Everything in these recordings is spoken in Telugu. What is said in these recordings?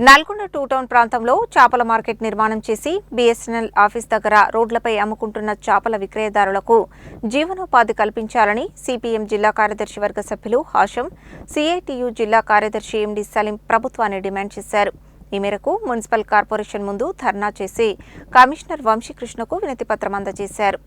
నల్గొండ టూ టౌన్ ప్రాంతంలో చేపల మార్కెట్ నిర్మాణం చేసి బీఎస్ఎన్ఎల్ ఆఫీస్ దగ్గర రోడ్లపై అమ్ముకుంటున్న చేపల విక్రయదారులకు జీవనోపాధి కల్పించాలని సిపిఎం జిల్లా కార్యదర్శి వర్గ సభ్యులు హాషం, సిఐటియు జిల్లా కార్యదర్శి ఎండి సలీం ప్రభుత్వాన్ని డిమాండ్ చేశారు. ఈ మేరకు మున్సిపల్ కార్పొరేషన్ ముందు ధర్నా చేసి కమిషనర్ వంశీకృష్ణకు వినతిపత్రం అందజేశారు.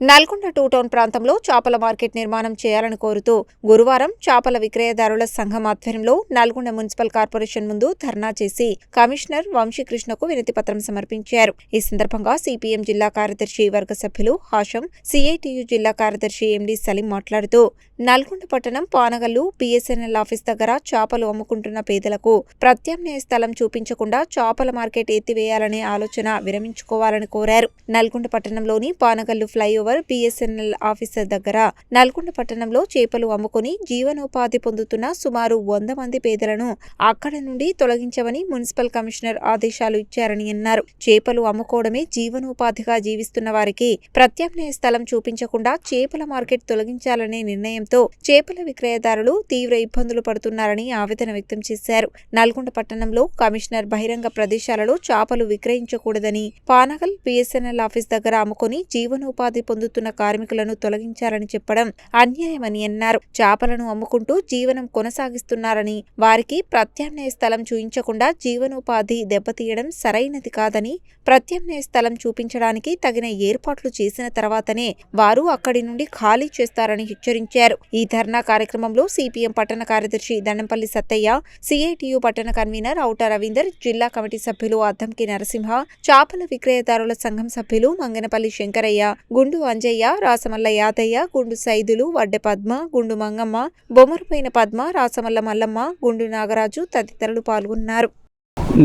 నల్గొండ టూ టౌన్ ప్రాంతంలో చేపల మార్కెట్ నిర్మాణం చేయాలని కోరుతూ గురువారం చేపల విక్రయదారుల సంఘం ఆధ్వర్యంలో నల్గొండ మున్సిపల్ కార్పొరేషన్ ముందు ధర్నా చేసి కమిషనర్ వంశీకృష్ణకు వినతిపత్రం సమర్పించారు. ఈ సందర్భంగా సిపిఎం జిల్లా కార్యదర్శి వర్గ సభ్యులు హాషం, సిఐటియు జిల్లా కార్యదర్శి ఎండి సలీం మాట్లాడుతూ నల్గొండ పట్టణం పానగల్లు బీఎస్ఎన్ఎల్ ఆఫీస్ దగ్గర చేపలు అమ్ముకుంటున్న పేదలకు ప్రత్యామ్నాయ స్థలం చూపించకుండా చేపల మార్కెట్ ఎత్తివేయాలనే ఆలోచన విరమించుకోవాలని కోరారు. నల్గొండ పట్టణంలోని పానగల్లు ఫ్లైఓవర్ బీఎస్ఎన్ఎల్ ఆఫీసర్ దగ్గర నల్గొండ పట్టణంలో చేపలు అమ్ముకుని జీవనోపాధి పొందుతున్న సుమారు 100 మంది పేదలను అక్కడి నుండి తొలగించమని మున్సిపల్ కమిషనర్ ఆదేశాలు ఇచ్చారని అన్నారు. చేపలు అమ్ముకోవడమే జీవనోపాధిగా జీవిస్తున్న వారికి ప్రత్యామ్నాయ స్థలం చూపించకుండా చేపల మార్కెట్ తొలగించాలనే నిర్ణయంతో చేపల విక్రయదారులు తీవ్ర ఇబ్బందులు పడుతున్నారని ఆవేదన వ్యక్తం చేశారు. నల్గొండ పట్టణంలో కమిషనర్ బహిరంగ ప్రదేశాలలో చేపలు విక్రయించకూడదని, పానగల్ బీఎస్ఎన్ఎల్ ఆఫీస్ దగ్గర అమ్ముకుని జీవనోపాధి పొందుతున్న కార్మికులను తొలగించాలని చెప్పడం అన్యాయమని అన్నారు. చేపలను అమ్ముకుంటూ జీవనం కొనసాగిస్తున్నారని, వారికి ప్రత్యామ్నాయ స్థలం చూపించకుండా జీవనోపాధి దెబ్బతీయడం సరైనది కాదని, ప్రత్యామ్నాయ స్థలం చూపించడానికి తగిన ఏర్పాట్లు చేసిన తర్వాతనే వారు అక్కడి నుండి ఖాళీ చేస్తారని హెచ్చరించారు. ఈ ధర్నా కార్యక్రమంలో సిపిఎం పట్టణ కార్యదర్శి దండంపల్లి సత్తయ్య, సిఐటియు పట్టణ కన్వీనర్ ఔట రవీందర్, జిల్లా కమిటీ సభ్యులు అద్దంకి నరసింహ, చేపల విక్రయదారుల సంఘం సభ్యులు మంగనపల్లి శంకరయ్య, గుండు అంజయ్య, రాసమల్ల యాదయ్య, గుండు సైదులు, వడ్డె పద్మ, గుండు మంగమ్మ, బొమ్మరుపైన పద్మ, రాసమల్ల మల్లమ్మ, గుండు నాగరాజు తదితరులు పాల్గొన్నారు.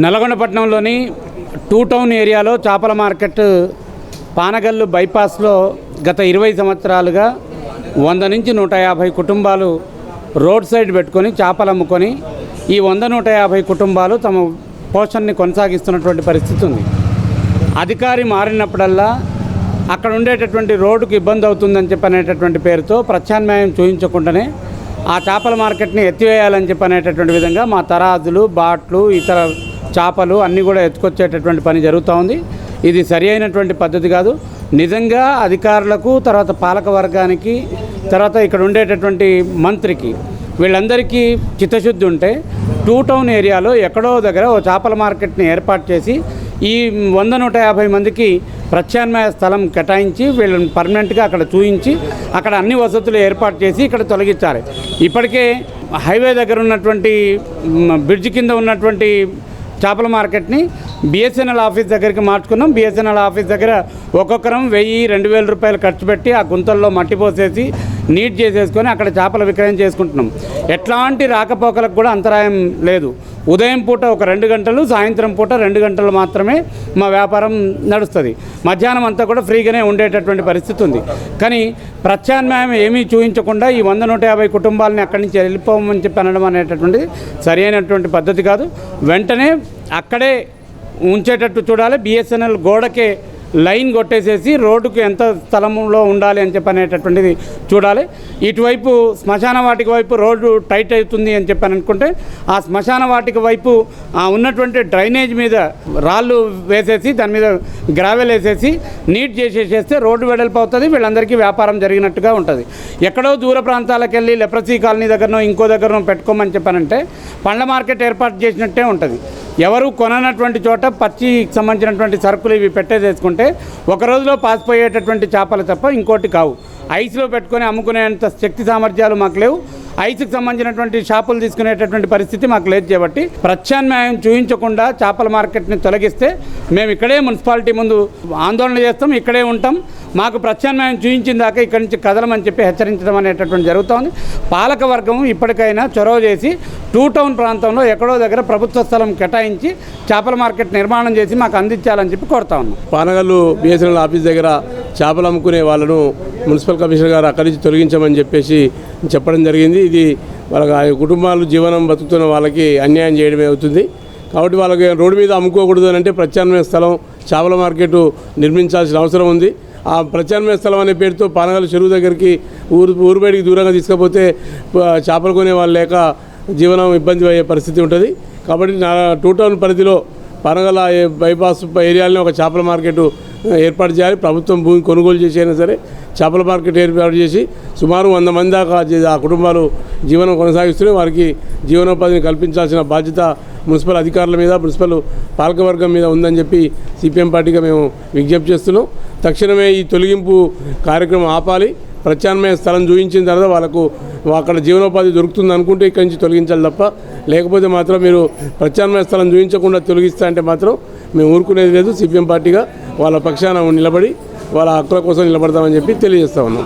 నల్గొండ పట్టణంలోని టూ టౌన్ ఏరియాలో చేపల మార్కెట్ పానగల్లు బైపాస్లో గత 20 సంవత్సరాలుగా 100 నుంచి 150 కుటుంబాలు రోడ్ సైడ్ పెట్టుకొని చేపలు అమ్ముకొని ఈ 100-150 కుటుంబాలు తమ పోషణని కొనసాగిస్తున్నటువంటి పరిస్థితి ఉంది. అధికారి మారినప్పుడల్లా అక్కడ ఉండేటటువంటి రోడ్డుకు ఇబ్బంది అవుతుందని చెప్పనేటటువంటి పేరుతో ప్రత్యామ్నాయం చూపించకుండానే ఆ చేపల మార్కెట్ని ఎత్తివేయాలని చెప్పనేటటువంటి విధంగా మా తరాజులు, బాట్లు, ఇతర చేపలు అన్నీ కూడా ఎత్తుకొచ్చేటటువంటి పని జరుగుతూ ఉంది. ఇది సరి అయినటువంటి పద్ధతి కాదు. నిజంగా అధికారులకు, తర్వాత పాలక వర్గానికి, తర్వాత ఇక్కడ ఉండేటటువంటి మంత్రికి వీళ్ళందరికీ చిత్తశుద్ధి ఉంటే టూ టౌన్ ఏరియాలో ఎక్కడో దగ్గర ఓ చేపల మార్కెట్ని ఏర్పాటు చేసి ఈ 100-150 మందికి ప్రత్యామ్నాయ స్థలం కేటాయించి వీళ్ళని పర్మనెంట్గా అక్కడ చూయించి అక్కడ అన్ని వసతులు ఏర్పాటు చేసి ఇక్కడ తొలగించాలి. ఇప్పటికే హైవే దగ్గర ఉన్నటువంటి బ్రిడ్జ్ కింద ఉన్నటువంటి చేపల మార్కెట్ని బీఎస్ఎన్ఎల్ ఆఫీస్ దగ్గరికి మార్చుకున్నాం. బీఎస్ఎన్ఎల్ ఆఫీస్ దగ్గర ఒక్కొక్కరం 1000-2000 రూపాయలు ఖర్చు పెట్టి ఆ గుంతల్లో మట్టి పోసేసి నీట్ చేసేసుకొని అక్కడ చేపల విక్రయం చేసుకుంటున్నాం. ఎట్లాంటి రాకపోకలకు కూడా అంతరాయం లేదు. ఉదయం పూట ఒక 2 గంటలు, సాయంత్రం పూట 2 గంటలు మాత్రమే మా వ్యాపారం నడుస్తుంది. మధ్యాహ్నం అంతా కూడా ఫ్రీగానే ఉండేటటువంటి పరిస్థితి ఉంది. కానీ ప్రత్యామ్నాయం ఏమీ చూపించకుండా ఈ 100-150 కుటుంబాలని అక్కడి నుంచి వెళ్ళిపోమని చెప్పి అనడం అనేటటువంటిది సరి అయినటువంటి పద్ధతి కాదు. వెంటనే అక్కడే ఉంచేటట్టు చూడాలి. బీఎస్ఎన్ఎల్ గోడకే లైన్ కొట్టేసేసి రోడ్డుకు ఎంత స్థలంలో ఉండాలి అని చెప్పనేటటువంటిది చూడాలి. ఇటువైపు శ్మశాన వాటిక వైపు రోడ్డు టైట్ అవుతుంది అని చెప్పని అనుకుంటే ఆ శ్మశాన వాటిక వైపు ఉన్నటువంటి డ్రైనేజ్ మీద రాళ్ళు వేసేసి దాని మీద గ్రావెల్ వేసేసి నీట్ చేసేసేస్తే రోడ్డు వెడల్పు అవుతుంది. వీళ్ళందరికీ వ్యాపారం జరిగినట్టుగా ఉంటుంది. ఎక్కడో దూర ప్రాంతాలకు వెళ్ళి లెప్రసీ కాలనీ దగ్గరనో ఇంకో దగ్గరనో పెట్టుకోమని చెప్పానంటే పండ్ల మార్కెట్ ఏర్పాటు చేసినట్టే ఉంటుంది. ఎవరు కొననటువంటి చోట పచ్చికి సంబంధించినటువంటి సరుకులు ఇవి పెట్టేసేసుకుంటే ఒక రోజులో పాసిపోయేటటువంటి చేపలు తప్ప ఇంకోటి కావు. ఐస్లో పెట్టుకొని అమ్ముకునేంత శక్తి సామర్థ్యాలు మాకు లేవు. ఐస్కి సంబంధించినటువంటి షాపులు తీసుకునేటటువంటి పరిస్థితి మాకు లేదు. కాబట్టి ప్రత్యామ్నాయం చూపించకుండా చేపల మార్కెట్ని తొలగిస్తే మేము ఇక్కడే మున్సిపాలిటీ ముందు ఆందోళన చేస్తాం, ఇక్కడే ఉంటాం. మాకు ప్రత్యామ్నాయం చూపించిన దాకా ఇక్కడి నుంచి కదలమని చెప్పి హెచ్చరించడం అనేటటువంటి జరుగుతోంది. పాలక వర్గం ఇప్పటికైనా చొరవ చేసి టూ టౌన్ ప్రాంతంలో ఎక్కడో దగ్గర ప్రభుత్వ స్థలం కేటాయించి చేపల మార్కెట్ నిర్మాణం చేసి మాకు అందించాలని చెప్పి కోరుతా ఉన్నాం. పానగల్లు బీఎస్ఎన్ఎల్ ఆఫీస్ దగ్గర చేపలు అమ్ముకునే వాళ్ళను మున్సిపల్ కమిషనర్ గారు అక్కడి నుంచి తొలగించమని చెప్పేసి చెప్పడం జరిగింది. ఇది వాళ్ళ కుటుంబాలు జీవనం బతుకుతున్న వాళ్ళకి అన్యాయం చేయడమే అవుతుంది. కాబట్టి వాళ్ళకి రోడ్డు మీద అమ్ముకోకూడదు అని అంటే ప్రత్యామ్నాయ స్థలం చేపల మార్కెట్ నిర్మించాల్సిన అవసరం ఉంది. ఆ ప్రత్యామ్నాయ స్థలం అనే పేరుతో పానగల్ చెరువు దగ్గరికి ఊరు బయటికి దూరంగా తీసుకపోతే చేపలు కొనే వాళ్ళు లేక జీవనం ఇబ్బంది అయ్యే పరిస్థితి ఉంటుంది. కాబట్టి టూ టౌన్ పరిధిలో పనగల బైపాస్ ఏరియాలో ఒక చేపల మార్కెట్ ఏర్పాటు చేయాలి. ప్రభుత్వం భూమి కొనుగోలు చేసి అయినా సరే చేపల మార్కెట్ ఏర్పాటు చేసి సుమారు 100 మంది దాకా ఆ కుటుంబాలు జీవనం కొనసాగిస్తూనే వారికి జీవనోపాధిని కల్పించాల్సిన బాధ్యత మున్సిపల్ అధికారుల మీద, మున్సిపల్ పాలకవర్గం మీద ఉందని చెప్పి సిపిఎం పార్టీగా మేము విజ్ఞప్తి చేస్తున్నాం. తక్షణమే ఈ తొలగింపు కార్యక్రమం ఆపాలి. ప్రత్యామ్నాయ స్థలం చూపించిన తర్వాత వాళ్ళకు అక్కడ జీవనోపాధి దొరుకుతుంది అనుకుంటే ఇక్కడి నుంచి తొలగించాలి తప్ప, లేకపోతే మాత్రం మీరు ప్రత్యామ్నాయ స్థలం చూపించకుండా తొలగిస్తా అంటే మాత్రం మేము ఊరుకునేది లేదు. సిపిఎం పార్టీగా వాళ్ళ పక్షాన నిలబడి వాళ్ళ హక్కుల కోసం నిలబడతామని చెప్పి తెలియజేస్తా ఉన్నాం.